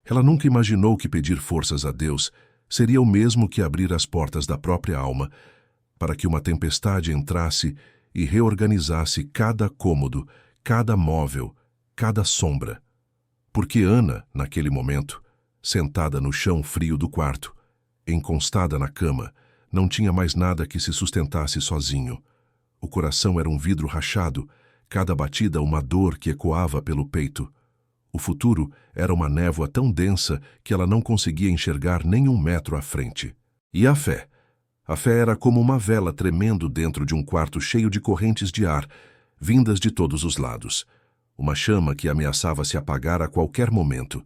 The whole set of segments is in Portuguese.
Ela nunca imaginou que pedir forças a Deus seria o mesmo que abrir as portas da própria alma para que uma tempestade entrasse e reorganizasse cada cômodo, cada móvel, cada sombra. Porque Ana, naquele momento, sentada no chão frio do quarto, encostada na cama, não tinha mais nada que se sustentasse sozinho. O coração era um vidro rachado, cada batida uma dor que ecoava pelo peito. O futuro era uma névoa tão densa que ela não conseguia enxergar nem 1 metro à frente. E a fé? A fé era como uma vela tremendo dentro de um quarto cheio de correntes de ar, vindas de todos os lados. Uma chama que ameaçava se apagar a qualquer momento.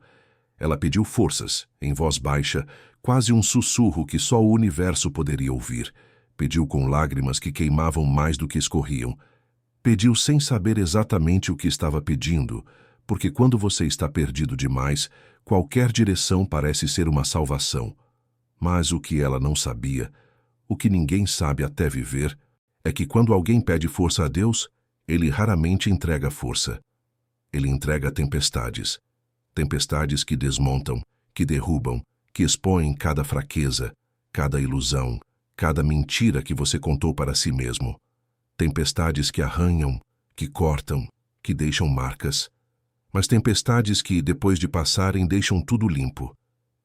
Ela pediu forças, em voz baixa, quase um sussurro que só o universo poderia ouvir. Pediu com lágrimas que queimavam mais do que escorriam. Pediu sem saber exatamente o que estava pedindo, porque quando você está perdido demais, qualquer direção parece ser uma salvação. Mas o que ela não sabia, o que ninguém sabe até viver, é que quando alguém pede força a Deus, ele raramente entrega força. Ele entrega tempestades. Tempestades que desmontam, que derrubam, que expõem cada fraqueza, cada ilusão, cada mentira que você contou para si mesmo. Tempestades que arranham, que cortam, que deixam marcas. Mas tempestades que, depois de passarem, deixam tudo limpo,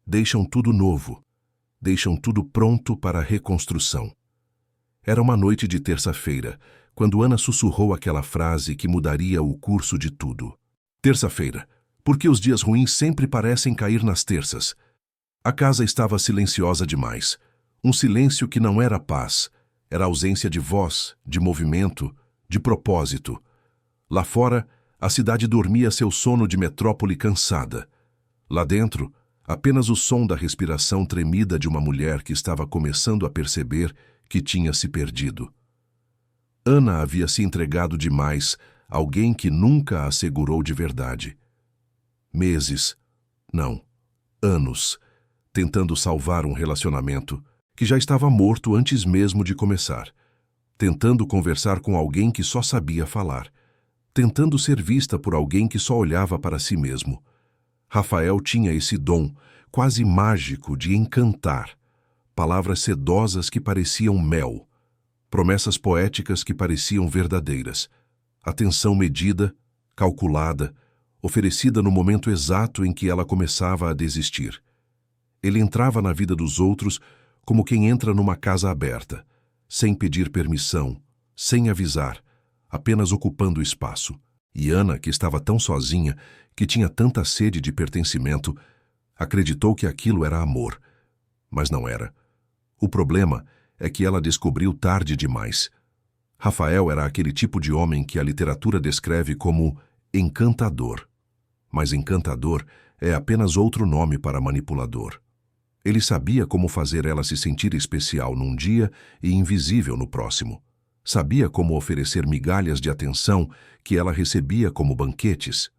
deixam tudo novo, deixam tudo pronto para a reconstrução. Era uma noite de terça-feira, quando Ana sussurrou aquela frase que mudaria o curso de tudo. Terça-feira, porque os dias ruins sempre parecem cair nas terças. A casa estava silenciosa demais. Um silêncio que não era paz, era ausência de voz, de movimento, de propósito. Lá fora, a cidade dormia seu sono de metrópole cansada. Lá dentro, apenas o som da respiração tremida de uma mulher que estava começando a perceber que tinha se perdido. Ana havia se entregado demais a alguém que nunca a segurou de verdade. Meses, não, anos, tentando salvar um relacionamento que já estava morto antes mesmo de começar, tentando conversar com alguém que só sabia falar, tentando ser vista por alguém que só olhava para si mesmo. Rafael tinha esse dom, quase mágico, de encantar. Palavras sedosas que pareciam mel, promessas poéticas que pareciam verdadeiras, atenção medida, calculada, oferecida no momento exato em que ela começava a desistir. Ele entrava na vida dos outros como quem entra numa casa aberta, sem pedir permissão, sem avisar, apenas ocupando espaço. E Ana, que estava tão sozinha, que tinha tanta sede de pertencimento, acreditou que aquilo era amor. Mas não era. O problema é que ela descobriu tarde demais. Rafael era aquele tipo de homem que a literatura descreve como encantador. Mas encantador é apenas outro nome para manipulador. Ele sabia como fazer ela se sentir especial num dia e invisível no próximo. Sabia como oferecer migalhas de atenção que ela recebia como banquetes.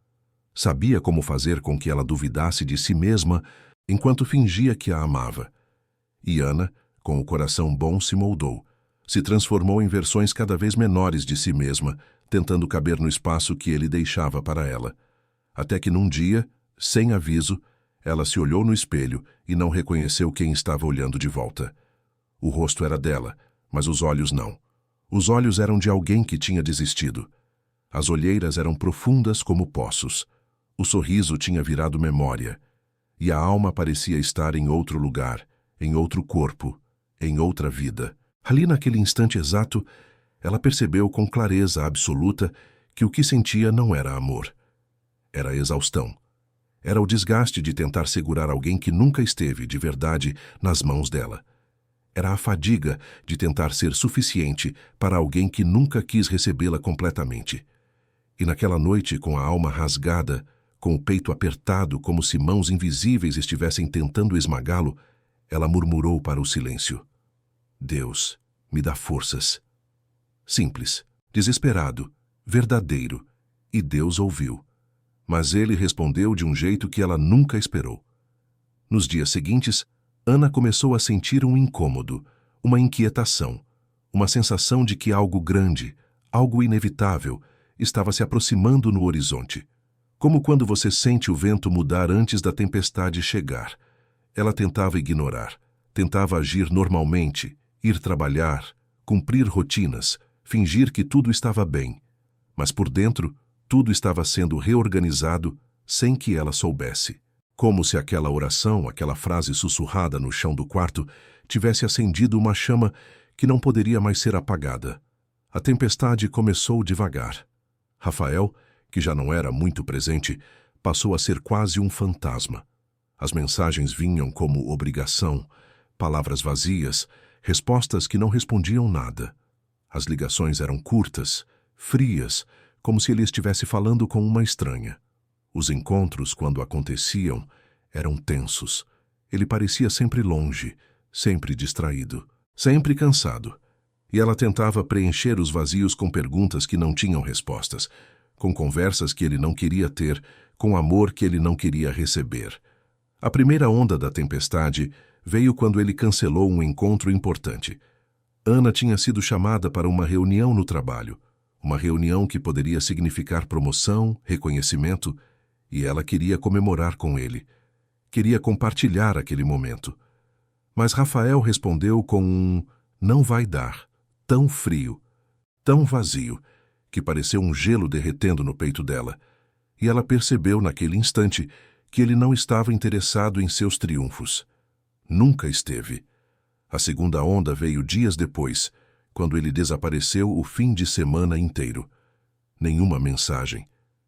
Sabia como fazer com que ela duvidasse de si mesma enquanto fingia que a amava. E Ana, com o coração bom, se moldou. Se transformou em versões cada vez menores de si mesma, tentando caber no espaço que ele deixava para ela. Até que num dia, sem aviso, ela se olhou no espelho e não reconheceu quem estava olhando de volta. O rosto era dela, mas os olhos não. Os olhos eram de alguém que tinha desistido. As olheiras eram profundas como poços. O sorriso tinha virado memória. E a alma parecia estar em outro lugar, em outro corpo, em outra vida. Ali naquele instante exato, ela percebeu com clareza absoluta que o que sentia não era amor. Era exaustão. Era o desgaste de tentar segurar alguém que nunca esteve, de verdade, nas mãos dela. Era a fadiga de tentar ser suficiente para alguém que nunca quis recebê-la completamente. E naquela noite, com a alma rasgada, com o peito apertado como se mãos invisíveis estivessem tentando esmagá-lo, ela murmurou para o silêncio: Deus, me dá forças. Simples, desesperado, verdadeiro. E Deus ouviu. Mas ele respondeu de um jeito que ela nunca esperou. Nos dias seguintes, Ana começou a sentir um incômodo, uma inquietação, uma sensação de que algo grande, algo inevitável, estava se aproximando no horizonte. Como quando você sente o vento mudar antes da tempestade chegar. Ela tentava ignorar, tentava agir normalmente, ir trabalhar, cumprir rotinas, fingir que tudo estava bem. Mas por dentro, tudo estava sendo reorganizado sem que ela soubesse. Como se aquela oração, aquela frase sussurrada no chão do quarto, tivesse acendido uma chama que não poderia mais ser apagada. A tempestade começou devagar. Rafael, que já não era muito presente, passou a ser quase um fantasma. As mensagens vinham como obrigação, palavras vazias, respostas que não respondiam nada. As ligações eram curtas, frias, como se ele estivesse falando com uma estranha. Os encontros, quando aconteciam, eram tensos. Ele parecia sempre longe, sempre distraído, sempre cansado. E ela tentava preencher os vazios com perguntas que não tinham respostas, com conversas que ele não queria ter, com amor que ele não queria receber. A primeira onda da tempestade veio quando ele cancelou um encontro importante. Ana tinha sido chamada para uma reunião no trabalho, uma reunião que poderia significar promoção, reconhecimento, e ela queria comemorar com ele. Queria compartilhar aquele momento. Mas Rafael respondeu com um "não vai dar", tão frio, tão vazio, que pareceu um gelo derretendo no peito dela, e ela percebeu naquele instante que ele não estava interessado em seus triunfos. Nunca esteve. A segunda onda veio dias depois, quando ele desapareceu o fim de semana inteiro. Nenhuma mensagem,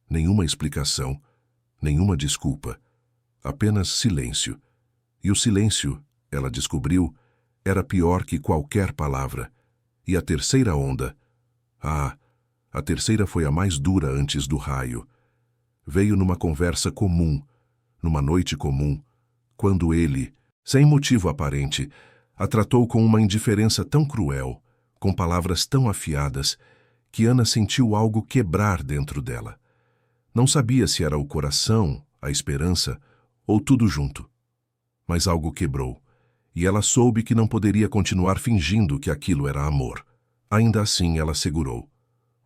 nenhuma explicação, nenhuma desculpa. Apenas silêncio. E o silêncio, ela descobriu, era pior que qualquer palavra. E a terceira onda... a terceira foi a mais dura antes do raio. Veio numa conversa comum, numa noite comum, quando ele, sem motivo aparente, a tratou com uma indiferença tão cruel, com palavras tão afiadas, que Ana sentiu algo quebrar dentro dela. Não sabia se era o coração, a esperança, ou tudo junto. Mas algo quebrou, e ela soube que não poderia continuar fingindo que aquilo era amor. Ainda assim ela segurou.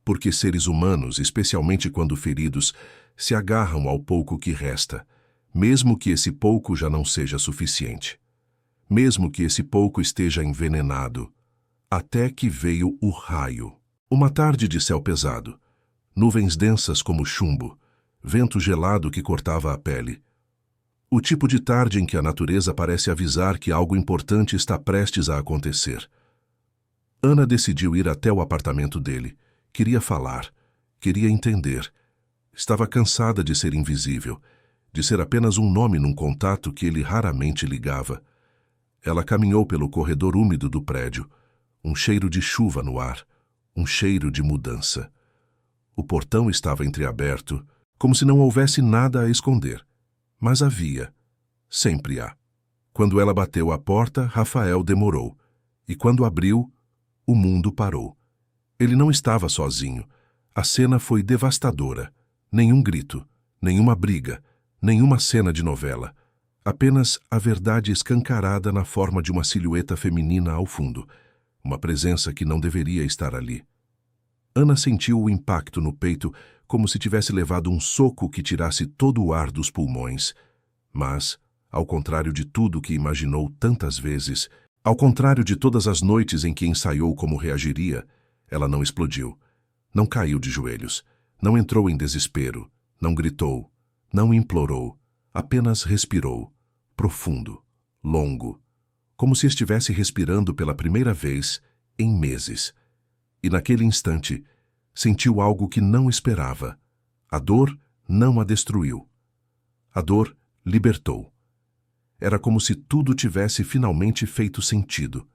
Porque seres humanos, especialmente quando feridos, se agarram ao pouco que resta, mesmo que esse pouco já não seja suficiente. Mesmo que esse pouco esteja envenenado. Até que veio o raio. Uma tarde de céu pesado. Nuvens densas como chumbo. Vento gelado que cortava a pele. O tipo de tarde em que a natureza parece avisar que algo importante está prestes a acontecer. Ana decidiu ir até o apartamento dele. Queria falar. Queria entender. Estava cansada de ser invisível, de ser apenas um nome num contato que ele raramente ligava. Ela caminhou pelo corredor úmido do prédio, um cheiro de chuva no ar, um cheiro de mudança. O portão estava entreaberto, como se não houvesse nada a esconder. Mas havia. Sempre há. Quando ela bateu à porta, Rafael demorou. E quando abriu, o mundo parou. Ele não estava sozinho. A cena foi devastadora. Nenhum grito, nenhuma briga, nenhuma cena de novela. Apenas a verdade escancarada na forma de uma silhueta feminina ao fundo. Uma presença que não deveria estar ali. Ana sentiu o impacto no peito como se tivesse levado um soco que tirasse todo o ar dos pulmões. Mas, ao contrário de tudo que imaginou tantas vezes, ao contrário de todas as noites em que ensaiou como reagiria, ela não explodiu. Não caiu de joelhos. Não entrou em desespero. Não gritou. Não implorou. Apenas respirou. Profundo. Longo. Como se estivesse respirando pela primeira vez em meses. E naquele instante, sentiu algo que não esperava. A dor não a destruiu. A dor libertou. Era como se tudo tivesse finalmente feito sentido.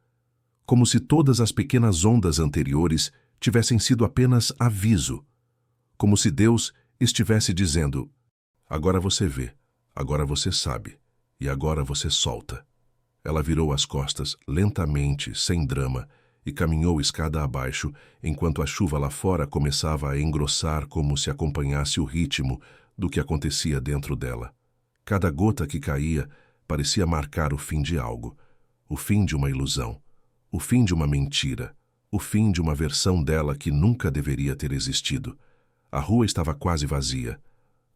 Como se todas as pequenas ondas anteriores tivessem sido apenas aviso. Como se Deus estivesse dizendo: agora você vê, agora você sabe, e agora você solta. Ela virou as costas lentamente, sem drama, e caminhou escada abaixo, enquanto a chuva lá fora começava a engrossar como se acompanhasse o ritmo do que acontecia dentro dela. Cada gota que caía parecia marcar o fim de algo, o fim de uma ilusão, o fim de uma mentira, o fim de uma versão dela que nunca deveria ter existido. A rua estava quase vazia.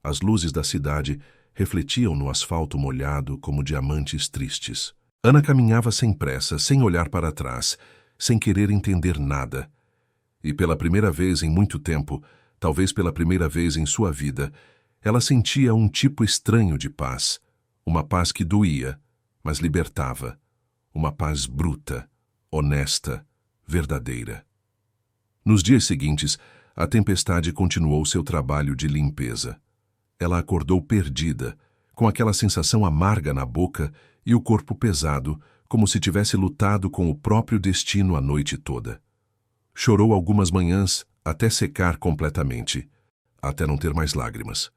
As luzes da cidade refletiam no asfalto molhado como diamantes tristes. Ana caminhava sem pressa, sem olhar para trás, sem querer entender nada. E pela primeira vez em muito tempo, talvez pela primeira vez em sua vida, ela sentia um tipo estranho de paz. Uma paz que doía, mas libertava. Uma paz bruta, honesta, verdadeira. Nos dias seguintes, a tempestade continuou seu trabalho de limpeza. Ela acordou perdida, com aquela sensação amarga na boca e o corpo pesado, como se tivesse lutado com o próprio destino a noite toda. Chorou algumas manhãs até secar completamente, até não ter mais lágrimas.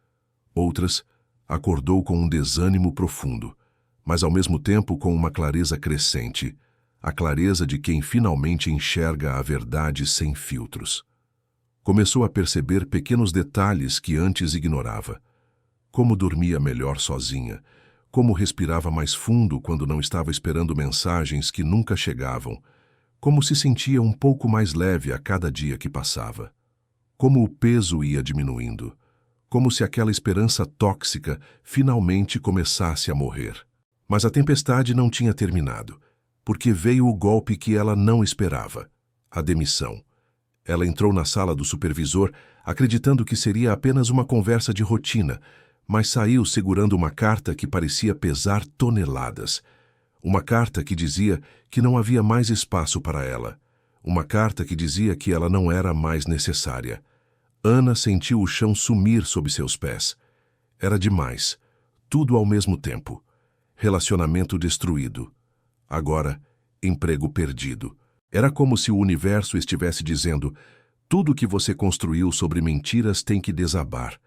Outras, acordou com um desânimo profundo, mas ao mesmo tempo com uma clareza crescente, a clareza de quem finalmente enxerga a verdade sem filtros. Começou a perceber pequenos detalhes que antes ignorava. Como dormia melhor sozinha, como respirava mais fundo quando não estava esperando mensagens que nunca chegavam, como se sentia um pouco mais leve a cada dia que passava. Como o peso ia diminuindo, como se aquela esperança tóxica finalmente começasse a morrer. Mas a tempestade não tinha terminado, porque veio o golpe que ela não esperava, a demissão. Ela entrou na sala do supervisor acreditando que seria apenas uma conversa de rotina, mas saiu segurando uma carta que parecia pesar toneladas. Uma carta que dizia que não havia mais espaço para ela. Uma carta que dizia que ela não era mais necessária. Ana sentiu o chão sumir sob seus pés. Era demais. Tudo ao mesmo tempo. Relacionamento destruído. Agora, emprego perdido. Era como se o universo estivesse dizendo: tudo que você construiu sobre mentiras tem que desabar.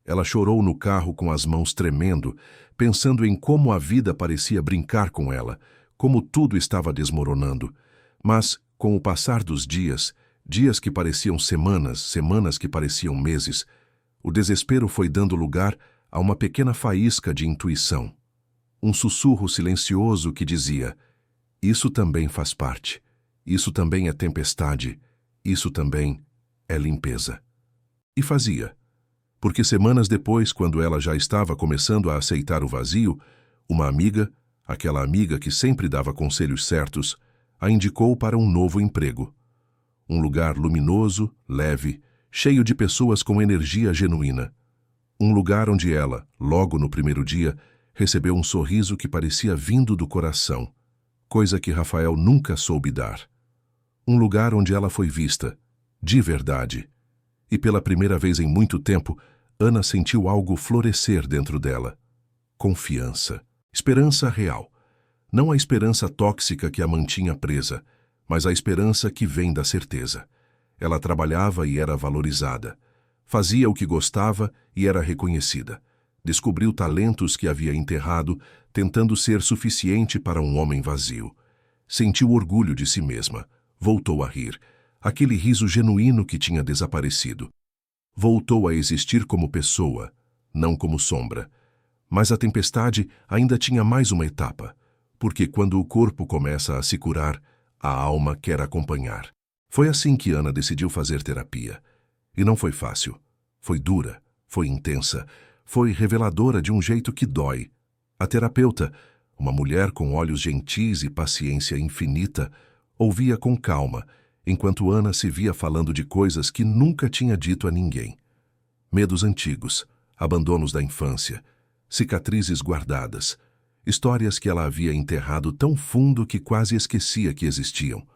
Ela chorou no carro com as mãos tremendo, pensando em como a vida parecia brincar com ela, como tudo estava desmoronando. Mas, com o passar dos dias, dias que pareciam semanas, semanas que pareciam meses, o desespero foi dando lugar a uma pequena faísca de intuição. Um sussurro silencioso que dizia: isso também faz parte, isso também é tempestade, isso também é limpeza. E fazia. Porque semanas depois, quando ela já estava começando a aceitar o vazio, uma amiga, aquela amiga que sempre dava conselhos certos, a indicou para um novo emprego. Um lugar luminoso, leve, cheio de pessoas com energia genuína. Um lugar onde ela, logo no primeiro dia, recebeu um sorriso que parecia vindo do coração, coisa que Rafael nunca soube dar. Um lugar onde ela foi vista, de verdade. E pela primeira vez em muito tempo, Ana sentiu algo florescer dentro dela. Confiança. Esperança real. Não a esperança tóxica que a mantinha presa, mas a esperança que vem da certeza. Ela trabalhava e era valorizada. Fazia o que gostava e era reconhecida. Descobriu talentos que havia enterrado, tentando ser suficiente para um homem vazio. Sentiu orgulho de si mesma. Voltou a rir. Aquele riso genuíno que tinha desaparecido. Voltou a existir como pessoa, não como sombra. Mas a tempestade ainda tinha mais uma etapa, porque quando o corpo começa a se curar, a alma quer acompanhar. Foi assim que Ana decidiu fazer terapia. E não foi fácil. Foi dura, foi intensa, foi reveladora de um jeito que dói. A terapeuta, uma mulher com olhos gentis e paciência infinita, ouvia com calma, enquanto Ana se via falando de coisas que nunca tinha dito a ninguém. Medos antigos, abandonos da infância, cicatrizes guardadas, histórias que ela havia enterrado tão fundo que quase esquecia que existiam,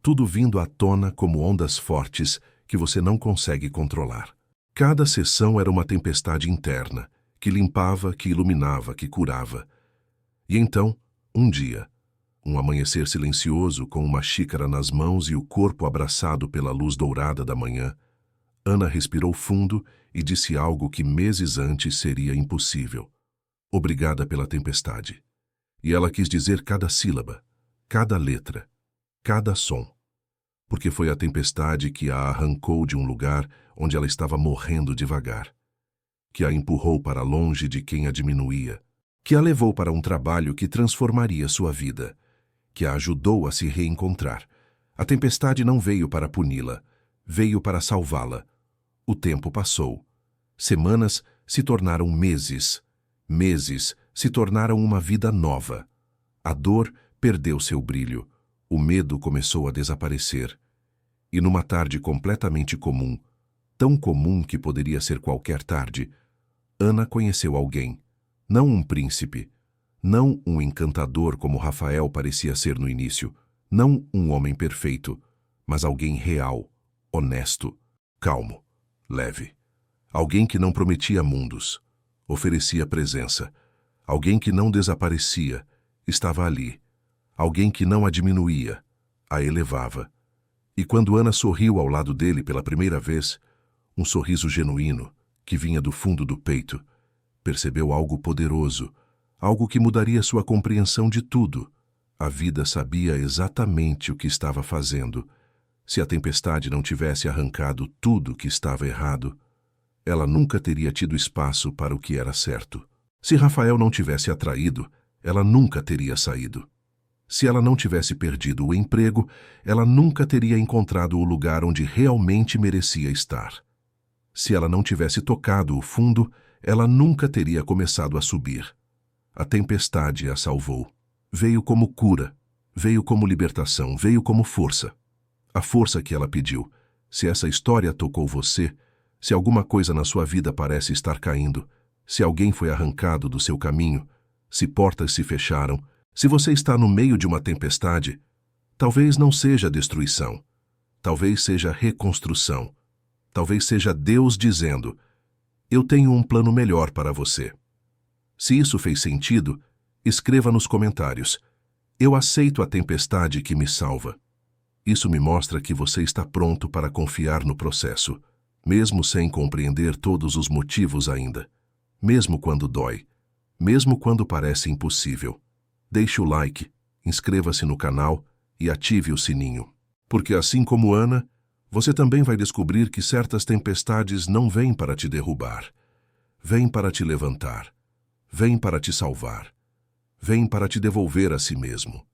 tudo vindo à tona como ondas fortes que você não consegue controlar. Cada sessão era uma tempestade interna, que limpava, que iluminava, que curava. E então, um dia, um amanhecer silencioso com uma xícara nas mãos e o corpo abraçado pela luz dourada da manhã, Ana respirou fundo e disse algo que meses antes seria impossível. Obrigada pela tempestade. E ela quis dizer cada sílaba, cada letra, cada som. Porque foi a tempestade que a arrancou de um lugar onde ela estava morrendo devagar, que a empurrou para longe de quem a diminuía, que a levou para um trabalho que transformaria sua vida, que a ajudou a se reencontrar. A tempestade não veio para puni-la, veio para salvá-la. O tempo passou. Semanas se tornaram meses. Meses se tornaram uma vida nova. A dor perdeu seu brilho. O medo começou a desaparecer. E numa tarde completamente comum, tão comum que poderia ser qualquer tarde, Ana conheceu alguém. Não um príncipe, não um encantador como Rafael parecia ser no início, não um homem perfeito, mas alguém real, honesto, calmo, leve. Alguém que não prometia mundos, oferecia presença. Alguém que não desaparecia, estava ali. Alguém que não a diminuía, a elevava. E quando Ana sorriu ao lado dele pela primeira vez, um sorriso genuíno, que vinha do fundo do peito, percebeu algo poderoso, algo que mudaria sua compreensão de tudo. A vida sabia exatamente o que estava fazendo. Se a tempestade não tivesse arrancado tudo que estava errado, ela nunca teria tido espaço para o que era certo. Se Rafael não tivesse atraído, ela nunca teria saído. Se ela não tivesse perdido o emprego, ela nunca teria encontrado o lugar onde realmente merecia estar. Se ela não tivesse tocado o fundo, ela nunca teria começado a subir. A tempestade a salvou. Veio como cura, veio como libertação, veio como força. A força que ela pediu. Se essa história tocou você, se alguma coisa na sua vida parece estar caindo, se alguém foi arrancado do seu caminho, se portas se fecharam, se você está no meio de uma tempestade, talvez não seja destruição, talvez seja reconstrução, talvez seja Deus dizendo: eu tenho um plano melhor para você. Se isso fez sentido, escreva nos comentários: eu aceito a tempestade que me salva. Isso me mostra que você está pronto para confiar no processo, mesmo sem compreender todos os motivos ainda, mesmo quando dói, mesmo quando parece impossível. Deixe o like, inscreva-se no canal e ative o sininho. Porque assim como Ana, você também vai descobrir que certas tempestades não vêm para te derrubar. Vêm para te levantar. Vêm para te salvar. Vêm para te devolver a si mesmo.